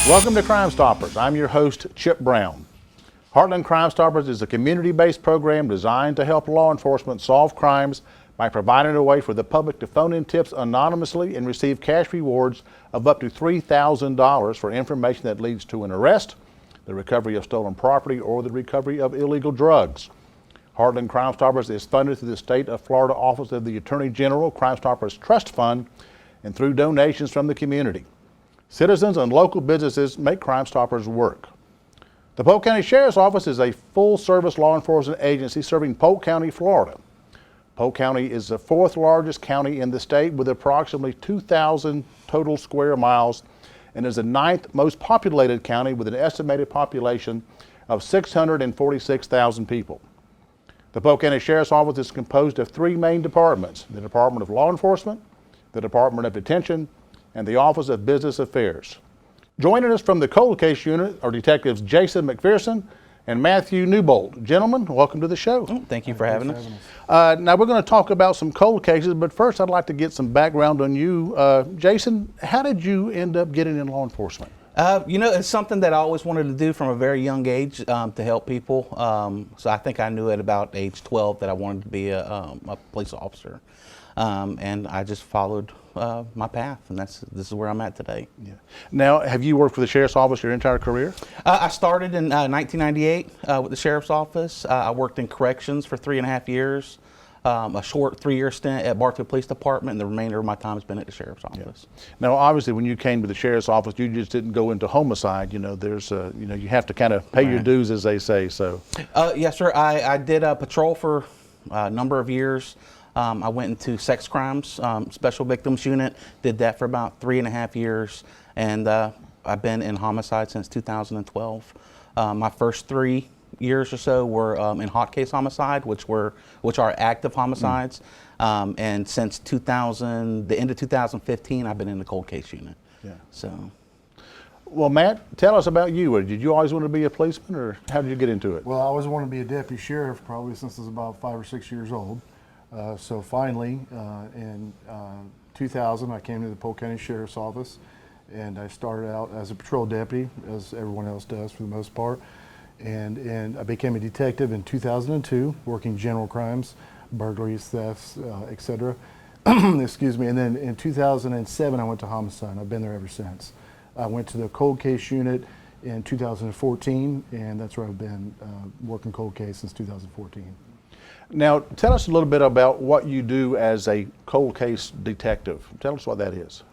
Welcome to Crimestoppers. I'm your host, Chip Brown. Heartland Crimestoppers is a community-based program designed to help law enforcement solve crimes by providing a way for the public to phone in tips anonymously and receive cash rewards of up to $3,000 for information that leads to an arrest, the recovery of stolen property, or the recovery of illegal drugs. Heartland Crimestoppers is funded through the State of Florida Office of the Attorney General Crimestoppers Trust Fund and through donations from the community. Citizens and local businesses make Crimestoppers work. The Polk County Sheriff's Office is a full-service law enforcement agency serving Polk County, Florida. Polk County is the fourth largest county in the state with approximately 2,000 total square miles and is the ninth most populated county with an estimated population of 646,000 people. The Polk County Sheriff's Office is composed of three main departments: the Department of Law Enforcement, the Department of Detention, and the Office of Business Affairs. Joining us from the Cold Case Unit are Detectives Jason McPherson and Mathew Newbold. Gentlemen, welcome to the show. Thank you for having us. Now we're going to talk about some cold cases, but first I'd like to get some background on you. Jason, how did you end up getting in law enforcement? It's something that I always wanted to do from a very young age, to help people. So I think I knew at about age 12 that I wanted to be a police officer. And I just followed my path, and this is where I'm at today. Yeah. Now, have you worked for the Sheriff's Office your entire career? I started in 1998 with the Sheriff's Office. I worked in corrections for 3.5 years, a short 3-year stint at Bartow Police Department, and the remainder of my time has been at the Sheriff's Office. Yeah. Now, obviously, when you came to the Sheriff's Office, you just didn't go into homicide. You know, there's, you have to kind of pay your dues, as they say. So. Yes, sir. I did patrol for a number of years. I went into sex crimes, special victims unit, did that for about 3.5 years, and I've been in homicide since 2012. My first 3 years or so were in hot case homicide, which are active homicides, and since the end of 2015, I've been in the cold case unit. Yeah. So. Well, Matt, tell us about you. Did you always want to be a policeman, or how did you get into it? Well, I always wanted to be a deputy sheriff, probably since I was about 5 or 6 years old. So finally, in 2000, I came to the Polk County Sheriff's Office, and I started out as a patrol deputy, as everyone else does for the most part. And I became a detective in 2002, working general crimes, burglaries, thefts, etc. Excuse me. And then in 2007, I went to homicide. I've been there ever since. I went to the cold case unit in 2014, and that's where I've been working cold case since 2014. Now, tell us a little bit about what you do as a cold case detective. Tell us what that is.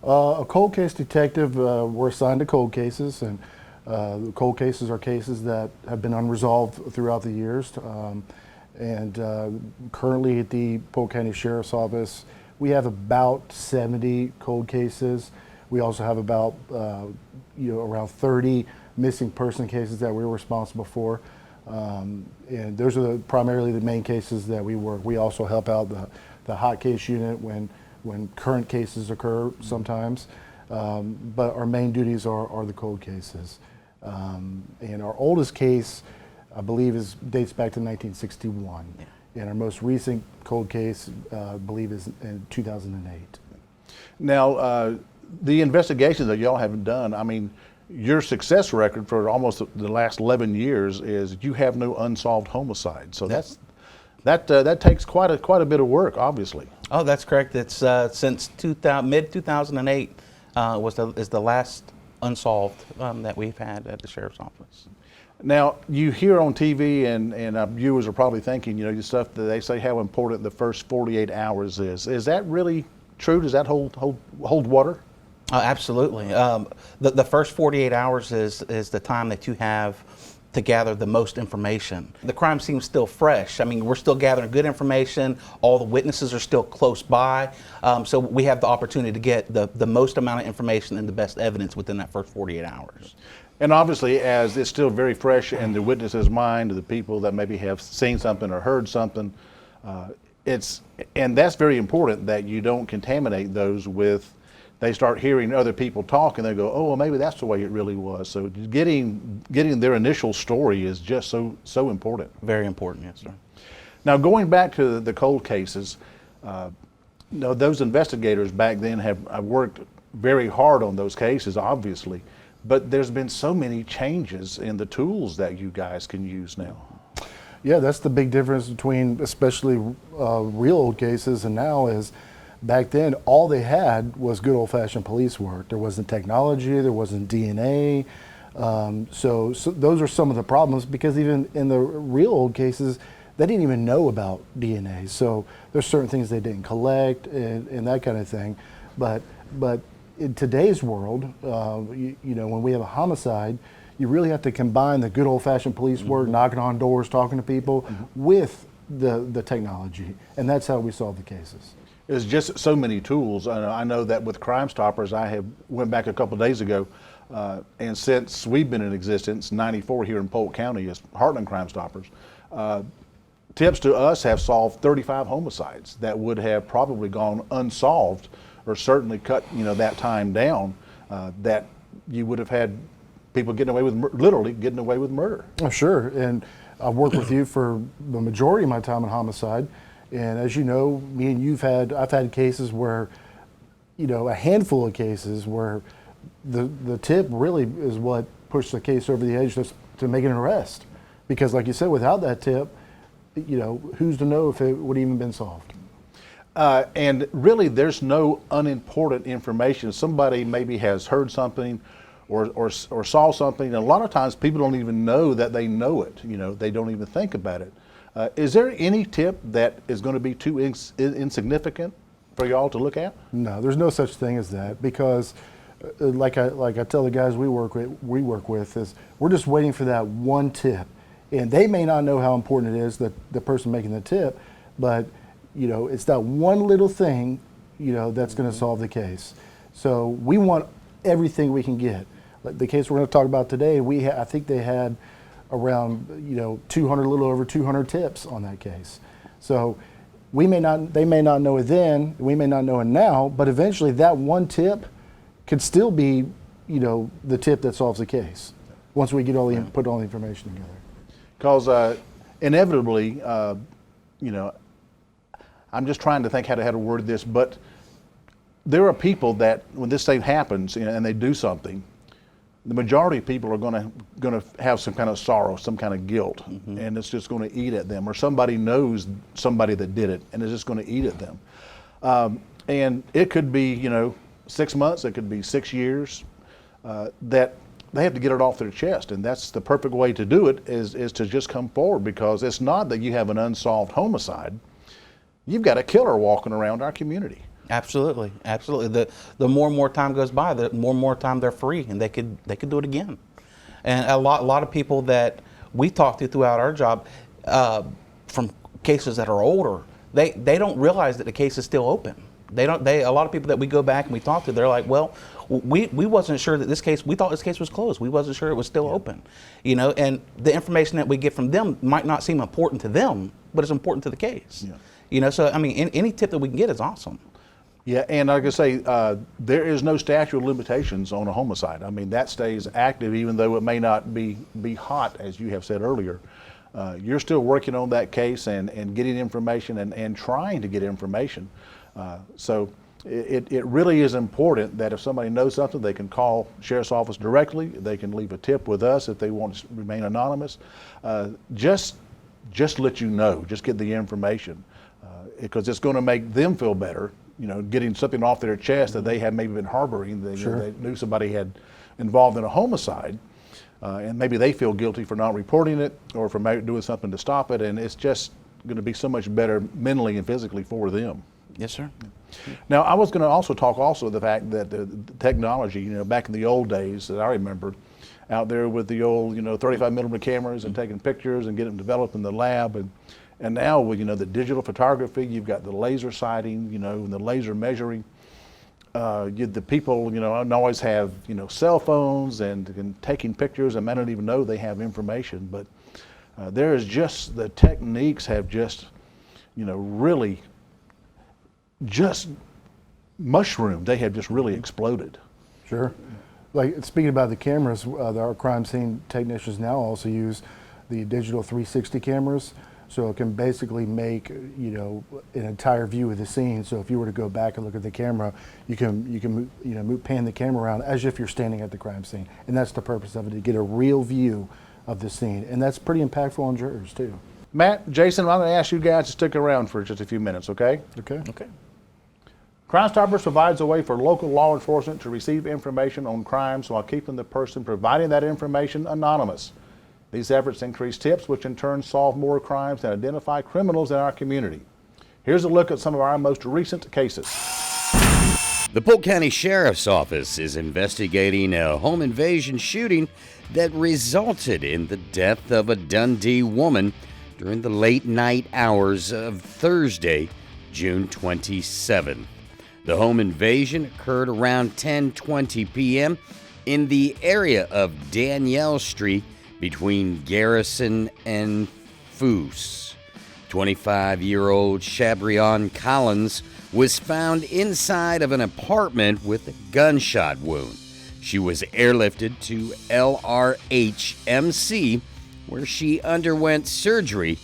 A cold case detective, we're assigned to cold cases, and the cold cases are cases that have been unresolved throughout the years. Currently at the Polk County Sheriff's Office, we have about 70 cold cases. We also have about around 30 missing person cases that we're responsible for. And those are primarily the main cases that we work. We also help out the hot case unit when current cases occur sometimes. But our main duties are the cold cases. And our oldest case, I believe, dates back to 1961. Yeah. And our most recent cold case, I believe, is in 2008. Now, the investigations that y'all have done, I mean, your success record for almost the last 11 years is you have no unsolved homicide. So that takes quite a bit of work, obviously. Oh, that's correct. It's since mid 2008 is the last unsolved that we've had at the Sheriff's Office. Now, you hear on TV, and viewers are probably thinking, the stuff that they say how important the first 48 hours is. Is that really true? Does that hold water? Absolutely. The first 48 hours is the time that you have to gather the most information. The crime seems still fresh. I mean, we're still gathering good information. All the witnesses are still close by. So we have the opportunity to get the most amount of information and the best evidence within that first 48 hours. And obviously, as it's still very fresh in the witness's mind, the people that maybe have seen something or heard something, and that's very important that you don't contaminate those with. They start hearing other people talk, and they go, "Oh, well, maybe that's the way it really was." So getting their initial story is just so important. Very important, yes, sir. Now, going back to the cold cases, those investigators back then have worked very hard on those cases, obviously. but there's been so many changes in the tools that you guys can use now. Yeah, that's the big difference between especially real old cases and now is back then all they had was good old-fashioned police work. There wasn't technology, there wasn't DNA. So those are some of the problems, because even in the real old cases, they didn't even know about DNA. So there's certain things they didn't collect and that kind of thing. But in today's world, you know, when we have a homicide, you really have to combine the good old-fashioned police work, knocking on doors, talking to people, with the technology, and that's how we solve the cases. There's just so many tools. I know that with Crimestoppers, I went back a couple of days ago, and since we've been in existence, '94 here in Polk County as Heartland Crimestoppers, tips to us have solved 35 homicides that would have probably gone unsolved, or certainly cut, you know, that time down, that you would have had people getting away with, literally getting away with murder. Oh, sure, and I've worked with you for the majority of my time in homicide, and as you know, me and I've had cases where, you know, a handful of cases where the tip really is what pushed the case over the edge to make an arrest, because like you said, without that tip, you know, who's to know if it would even been solved? And really, there's no unimportant information. Somebody maybe has heard something or saw something, and a lot of times people don't even know that they know it. You know, they don't even think about it. Is there any tip that is going to be too insignificant for y'all to look at? No, there's no such thing as that, because like I tell the guys we work with is we're just waiting for that one tip, and they may not know how important it is, that the person making the tip, but you know, it's that one little thing, you know, that's going to solve the case. So we want everything we can get. Like the case we're going to talk about today, I think they had around, you know, 200, a little over 200 tips on that case. So they may not know it then, we may not know it now, but eventually that one tip could still be, you know, the tip that solves the case once we get put all the information together. Because inevitably, you know, I'm just trying to think how to word this, but there are people that when this thing happens, you know, and they do something, the majority of people are going to have some kind of sorrow, some kind of guilt, and it's just going to eat at them. Or somebody knows somebody that did it, and it's just going to eat at them. And it could be, you know, 6 months, it could be 6 years, that they have to get it off their chest, and that's the perfect way to do it is to just come forward, because it's not that you have an unsolved homicide. You've got a killer walking around our community. Absolutely, absolutely. The more and more time goes by, the more and more time they're free, and they could do it again. And a lot of people that we talk to throughout our job, from cases that are older, they don't realize that the case is still open. A lot of people that we go back and we talk to, they're like, well, we wasn't sure that this case, we thought this case was closed. We wasn't sure it was still open, you know. And the information that we get from them might not seem important to them, but it's important to the case. Yeah. You know, so I mean, any tip that we can get is awesome. Yeah, and like I say, there is no statute of limitations on a homicide. I mean, that stays active even though it may not be hot, as you have said earlier. You're still working on that case and getting information and trying to get information. So it really is important that if somebody knows something, they can call Sheriff's Office directly. They can leave a tip with us if they want to remain anonymous. Just let you know, just get the information, because it's going to make them feel better, you know, getting something off their chest that they had maybe been harboring. They knew somebody had involved in a homicide, and maybe they feel guilty for not reporting it or for doing something to stop it, and it's just going to be so much better mentally and physically for them. Yes, sir. Now, I was going to also talk the fact that the technology, you know, back in the old days that I remember, out there with the old, you know, 35mm cameras and taking pictures and getting them developed in the lab, and now with, you know, the digital photography, you've got the laser sighting, you know, and the laser measuring. The people, you know, always have, you know, cell phones and taking pictures, and I don't even know they have information, but there is just, the techniques have just, you know, really just mushroomed. They have just really exploded. Sure. Like speaking about the cameras, our crime scene technicians now also use the digital 360 cameras. So it can basically make, an entire view of the scene. So if you were to go back and look at the camera, you can pan the camera around as if you're standing at the crime scene. And that's the purpose of it, to get a real view of the scene. And that's pretty impactful on jurors too. Matt, Jason, I'm going to ask you guys to stick around for just a few minutes, okay? Okay. Okay. Crimestoppers provides a way for local law enforcement to receive information on crimes while keeping the person providing that information anonymous. These efforts increase tips, which in turn solve more crimes and identify criminals in our community. Here's a look at some of our most recent cases. The Polk County Sheriff's Office is investigating a home invasion shooting that resulted in the death of a Dundee woman during the late night hours of Thursday, June 27th. The home invasion occurred around 10:20 p.m. in the area of Danielle Street between Garrison and Foos. 25-year-old Chabrion Collins was found inside of an apartment with a gunshot wound. She was airlifted to LRHMC, where she underwent surgery.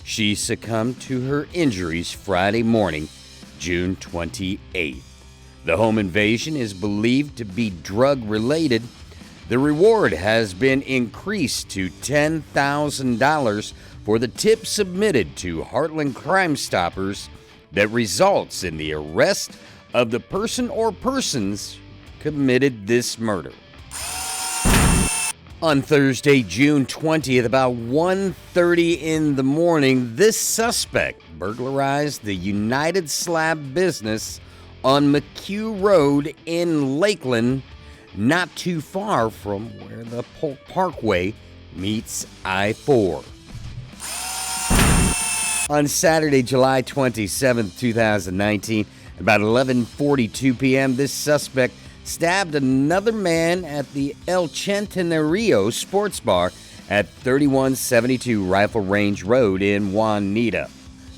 She succumbed to her injuries Friday morning, June 28th. The home invasion is believed to be drug-related. The reward has been increased to $10,000 for the tip submitted to Heartland Crimestoppers that results in the arrest of the person or persons committed this murder. On Thursday, June 20th, about 1:30 in the morning, this suspect burglarized the United Slab business on McHugh Road in Lakeland, not too far from where the Polk Parkway meets I-4. On Saturday, July 27, 2019, about 11:42 p.m., this suspect stabbed another man at the El Centenario Sports Bar at 3172 Rifle Range Road in Juanita.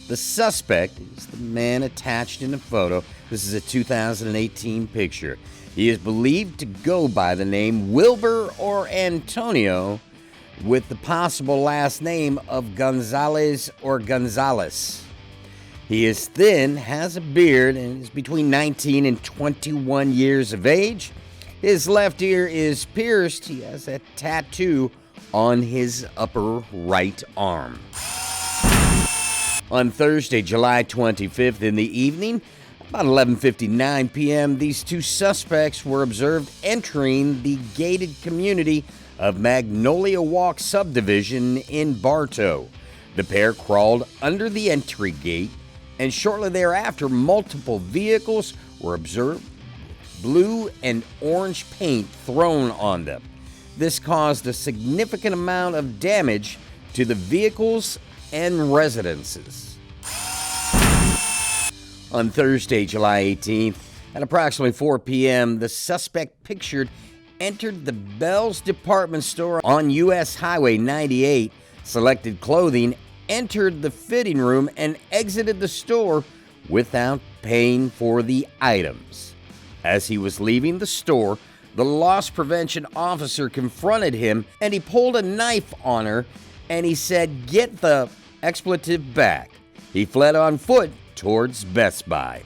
The suspect is the man attached in the photo. This is a 2018 picture. He is believed to go by the name Wilbur or Antonio, with the possible last name of Gonzalez or Gonzalez. He is thin, has a beard, and is between 19 and 21 years of age. His left ear is pierced. He has a tattoo on his upper right arm. On Thursday, July 25th in the evening, about 11:59 p.m., these two suspects were observed entering the gated community of Magnolia Walk subdivision in Bartow. The pair crawled under the entry gate, and shortly thereafter, multiple vehicles were observed with blue and orange paint thrown on them. This caused a significant amount of damage to the vehicles and residences. On Thursday, July 18th, at approximately 4 p.m., the suspect pictured entered the Bell's department store on U.S. Highway 98, selected clothing, entered the fitting room, and exited the store without paying for the items. As he was leaving the store, the loss prevention officer confronted him, and he pulled a knife on her, and he said, "Get the expletive back." He fled on foot towards Best Buy.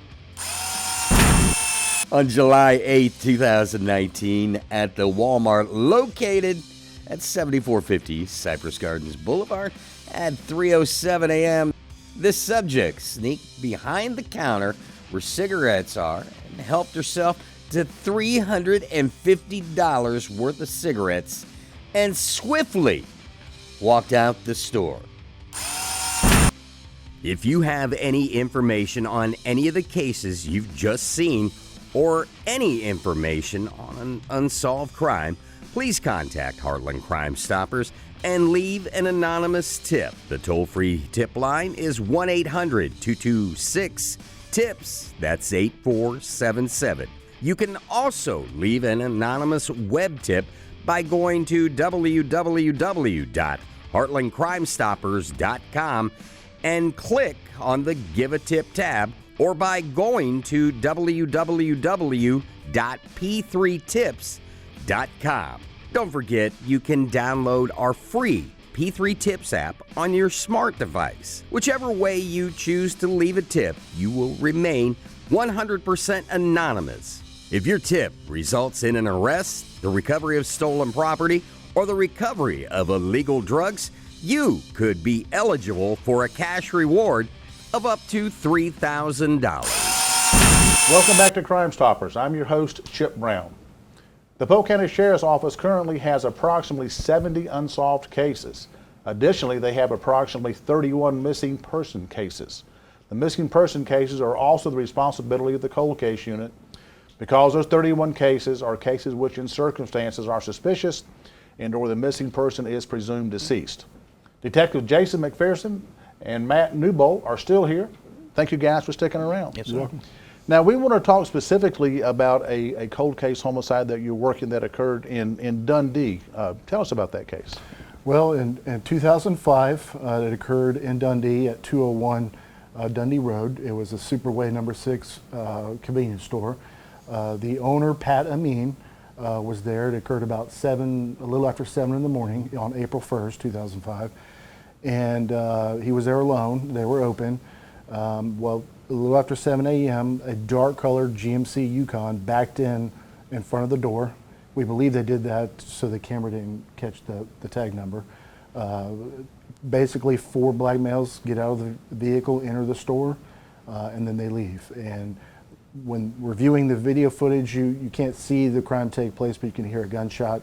On July 8, 2019, at the Walmart located at 7450 Cypress Gardens Boulevard at 3:07 a.m., this subject sneaked behind the counter where cigarettes are and helped herself to $350 worth of cigarettes and swiftly walked out the store. If you have any information on any of the cases you've just seen or any information on an unsolved crime, please contact Heartland Crimestoppers and leave an anonymous tip. The toll-free tip line is 1-800-226-TIPS. That's 8477. You can also leave an anonymous web tip by going to www.heartlandcrimestoppers.com and click on the Give a Tip tab, or by going to www.p3tips.com. Don't forget, you can download our free P3 Tips app on your smart device. Whichever way you choose to leave a tip, you will remain 100% anonymous. If your tip results in an arrest, the recovery of stolen property, or the recovery of illegal drugs, you could be eligible for a cash reward of up to $3,000. Welcome back to Crimestoppers. I'm your host, Chip Brown. The Polk County Sheriff's Office currently has approximately 70 unsolved cases. Additionally, they have approximately 31 missing person cases. The missing person cases are also the responsibility of the cold case unit because those 31 cases are cases which in circumstances are suspicious and or the missing person is presumed deceased. Detective Jason McPherson and Matt Newbold are still here. Thank you guys for sticking around. Yes, sir. Now we want to talk specifically about a cold case homicide that you're working that occurred in Dundee. Tell us about that case. Well, in 2005, it occurred in Dundee at 201 Dundee Road. It was a Superway number 6 convenience store. The owner, Pat Amin, was there. It occurred about a little after 7 in the morning on April 1st, 2005. And he was there alone. They were open. Well, a little after 7 a.m., a dark colored GMC Yukon backed in front of the door. We believe they did that so the camera didn't catch the tag number. Basically, 4 black males get out of the vehicle, enter the store, and then they leave. And when reviewing the video footage, you can't see the crime take place, but you can hear a gunshot.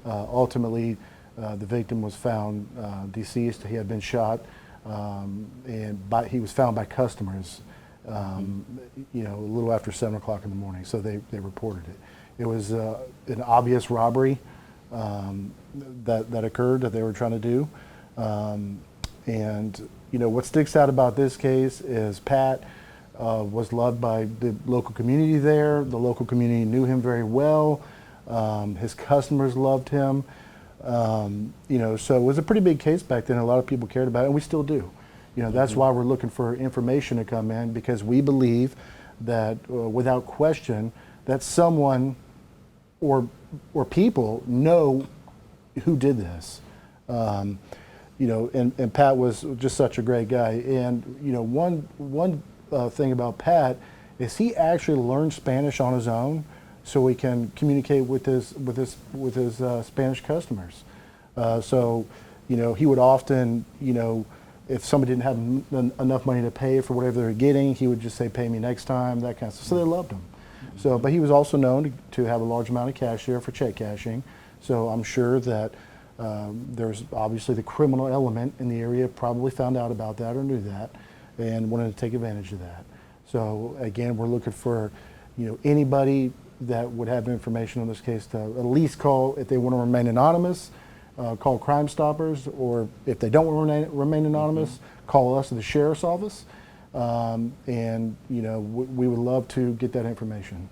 Ultimately, the victim was found deceased. He had been shot, and he was found by customers, a little after 7 o'clock in the morning. So they reported it. It was an obvious robbery that occurred that they were trying to do. And what sticks out about this case is Pat was loved by the local community there. The local community knew him very well. His customers loved him. So it was a pretty big case back then. A lot of people cared about it, and we still do. That's why we're looking for information to come in, because we believe that without question that someone or people know who did this. And Pat was just such a great guy. And one thing about Pat is he actually learned Spanish on his own, so he can communicate with his Spanish customers. So he would often, if somebody didn't have enough money to pay for whatever they were getting, he would just say, "Pay me next time," that kind of stuff. So they loved him. So, but he was also known to have a large amount of cash there for check cashing. So I'm sure that there's obviously the criminal element in the area probably found out about that or knew that and wanted to take advantage of that. So again, we're looking for anybody that would have information on this case to at least call, if they want to remain anonymous, call Crimestoppers, or if they don't want to remain anonymous, call us at the Sheriff's Office. And we would love to get that information.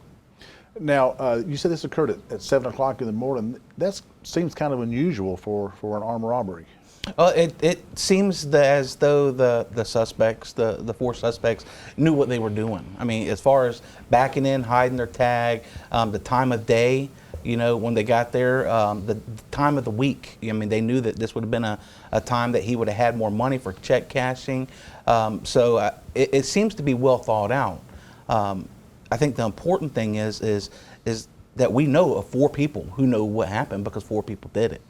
Now, you said this occurred at 7 o'clock in the morning. That seems kind of unusual for an armed robbery. It seems as though the suspects, the 4 suspects, knew what they were doing. I mean, as far as backing in, hiding their tag, the time of day, when they got there, the time of the week. I mean, they knew that this would have been a time that he would have had more money for check cashing. So it seems to be well thought out. I think the important thing is that we know of 4 people who know what happened, because 4 people did it.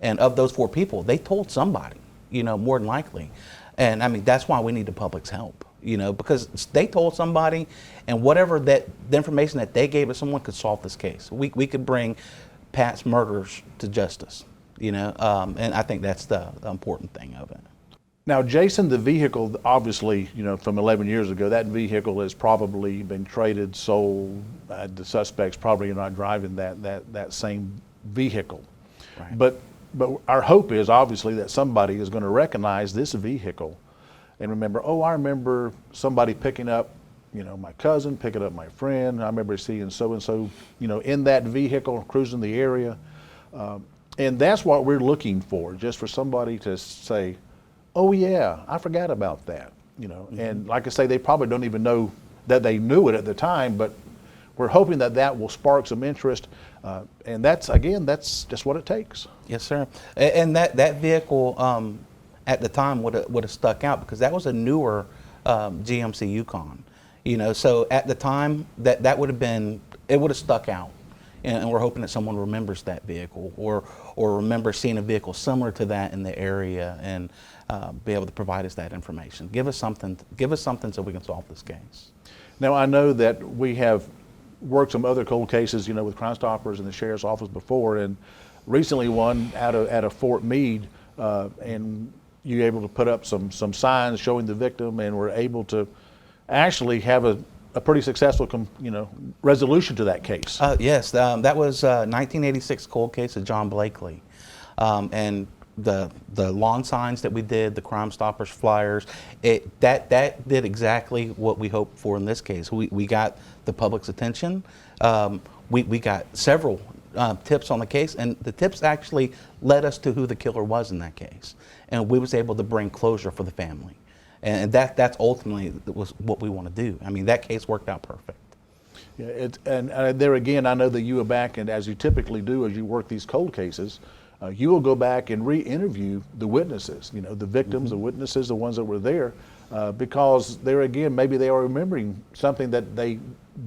And of those 4 people, they told somebody, more than likely. And I mean, that's why we need the public's help, because they told somebody, and whatever the information that they gave to someone could solve this case. We could bring Pat's murderers to justice, and I think that's the important thing of it. Now, Jason, the vehicle, obviously, from 11 years ago, that vehicle has probably been traded, sold. The suspects probably are not driving that same vehicle. Right. But our hope is obviously that somebody is going to recognize this vehicle and remember, I remember somebody picking up, my cousin, picking up my friend. I remember seeing so-and-so, in that vehicle cruising the area. And that's what we're looking for, just for somebody to say, "Oh yeah, I forgot about that." And like I say, they probably don't even know that they knew it at the time, but we're hoping that that will spark some interest, and that's just what it takes. Yes, sir. And that vehicle at the time would have stuck out because that was a newer GMC Yukon. So at the time that would have been, it would have stuck out. And we're hoping that someone remembers that vehicle or remembers seeing a vehicle similar to that in the area and be able to provide us that information. Give us something so we can solve this case. Now, I know that we have worked some other cold cases, with Crimestoppers and the sheriff's office before, and recently one out of Fort Meade, and you were able to put up some signs showing the victim, and were able to actually have a pretty successful, resolution to that case. Yes, that was 1986 cold case of John Blakely, and the lawn signs that we did, the Crimestoppers flyers, that did exactly what we hoped for in this case. We got the public's attention. We got several tips on the case, and the tips actually led us to who the killer was in that case, and we was able to bring closure for the family. And that's ultimately was what we want to do. I mean, that case worked out perfect. Yeah, and there again, I know that you go back, and as you typically do as you work these cold cases, you will go back and re-interview the witnesses, the victims, the witnesses, the ones that were there, because there again, maybe they are remembering something that they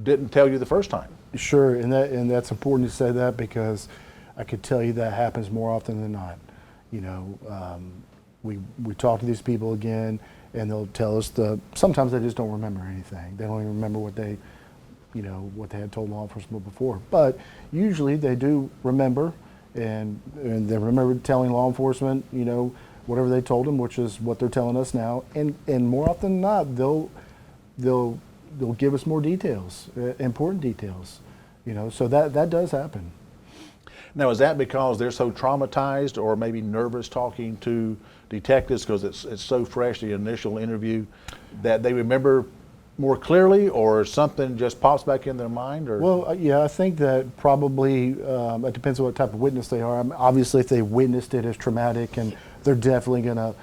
didn't tell you the first time. Sure, and that's important to say that because I could tell you that happens more often than not. We talk to these people again, and they'll tell us sometimes they just don't remember anything. They don't even remember what they had told law enforcement before. But usually they do remember, and they remember telling law enforcement, whatever they told them, which is what they're telling us now. And more often than not, they'll give us more details, important details. So that does happen. Now, is that because they're so traumatized or maybe nervous talking to detectives because it's so fresh, the initial interview, that they remember more clearly, or something just pops back in their mind? Or? Well, yeah, I think that probably it depends on what type of witness they are. Obviously, if they witnessed it as traumatic, and they're definitely going to,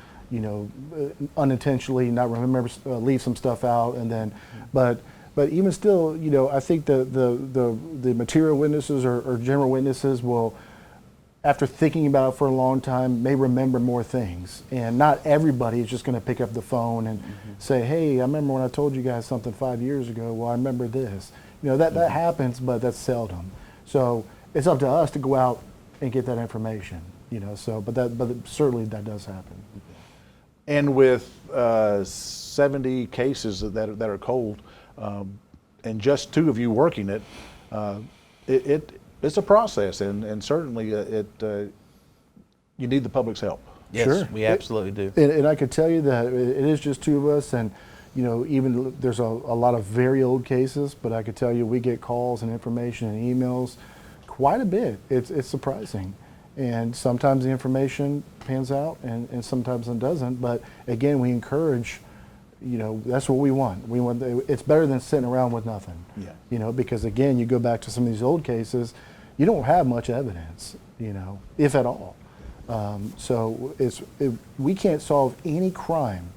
unintentionally not remember, leave some stuff out, and then, but even still, I think the material witnesses or general witnesses will, after thinking about it for a long time, may remember more things. And not everybody is just going to pick up the phone and say, hey, I remember when I told you guys something 5 years ago. Well, I remember this. That happens, but that's seldom. So it's up to us to go out and get that information. But certainly that does happen. And with 70 cases that are cold, and just two of you working it, it's a process, and certainly you need the public's help. Yes, sure. We absolutely do. And I could tell you that it is just two of us, and even there's a lot of very old cases, but I could tell you we get calls and information and emails quite a bit. It's surprising. And sometimes the information pans out and sometimes it doesn't. But again, we encourage, that's what we want. It's better than sitting around with nothing. Yeah. Because again, you go back to some of these old cases, you don't have much evidence, if at all. So we can't solve any crime,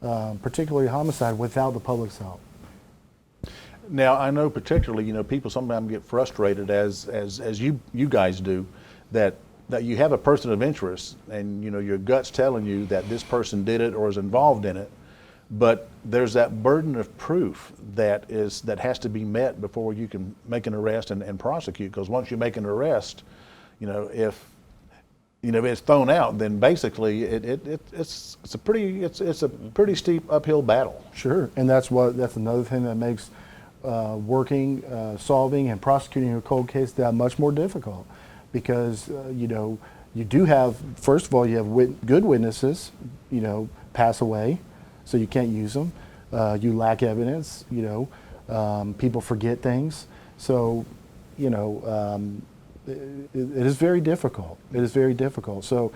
particularly homicide, without the public's help. Now, I know particularly, people sometimes get frustrated, as you guys do, that you have a person of interest, and your gut's telling you that this person did it or is involved in it, but there's that burden of proof that has to be met before you can make an arrest and prosecute. Because once you make an arrest, if it's thrown out, then basically it's a pretty steep uphill battle. Sure, and that's another thing that makes working, solving, and prosecuting a cold case that much more difficult, because you do have, first of all, you have good witnesses, pass away, so you can't use them. You lack evidence. People forget things, so it is very difficult. It is very difficult. So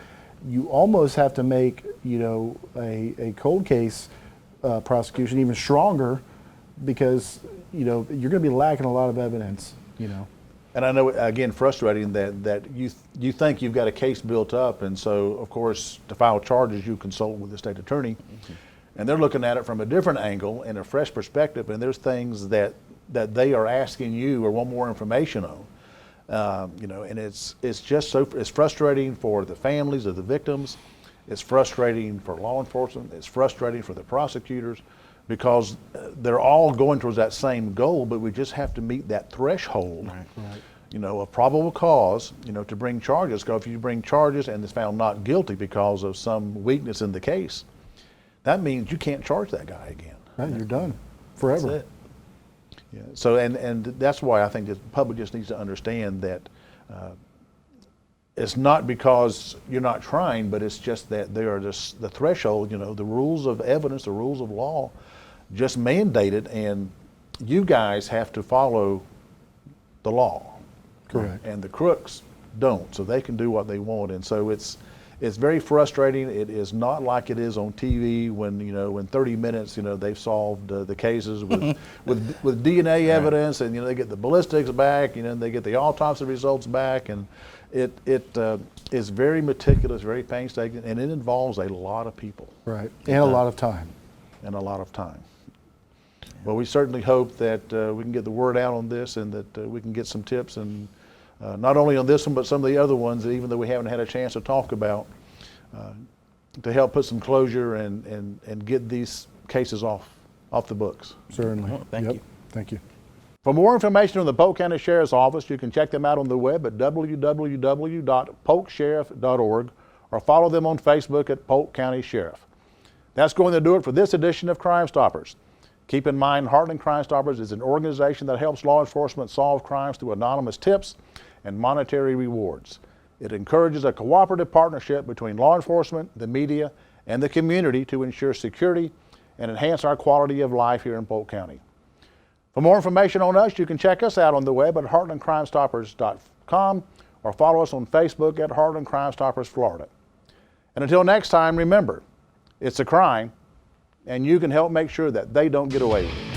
you almost have to make a cold case prosecution even stronger, because you're going to be lacking a lot of evidence. And I know, again, frustrating that you think you've got a case built up, and so of course to file charges you consult with the state attorney, and they're looking at it from a different angle and a fresh perspective, and there's things that that they are asking you or want more information on. And it's just it's frustrating for the families of the victims. It's frustrating for law enforcement. It's frustrating for the prosecutors, because they're all going towards that same goal, but we just have to meet that threshold, of probable cause, to bring charges. Because if you bring charges and it's found not guilty because of some weakness in the case, that means you can't charge that guy again. Right, you're done forever. That's it. Yeah. So, and that's why I think the public just needs to understand that it's not because you're not trying, but it's just that they are just the threshold. The rules of evidence, the rules of law, just mandated, and you guys have to follow the law. Correct. And the crooks don't, so they can do what they want. And so it's very frustrating. It is not like it is on TV when in 30 minutes they've solved the cases with DNA evidence, and they get the ballistics back, and they get the autopsy results back, and it is very meticulous, very painstaking, and it involves a lot of people. Right, and a lot of time. And a lot of time. Well, we certainly hope that we can get the word out on this, and that we can get some tips, and not only on this one, but some of the other ones, even though we haven't had a chance to talk about, to help put some closure and get these cases off the books. Certainly. Oh, thank you. Thank you. For more information on the Polk County Sheriff's Office, you can check them out on the web at www.polksheriff.org, or follow them on Facebook at Polk County Sheriff. That's going to do it for this edition of Crime Stoppers. Keep in mind, Heartland Crime Stoppers is an organization that helps law enforcement solve crimes through anonymous tips and monetary rewards. It encourages a cooperative partnership between law enforcement, the media, and the community to ensure security and enhance our quality of life here in Polk County. For more information on us, you can check us out on the web at heartlandcrimestoppers.com, or follow us on Facebook at Heartland Crime Stoppers Florida. And until next time, remember, it's a crime, and you can help make sure that they don't get away with it.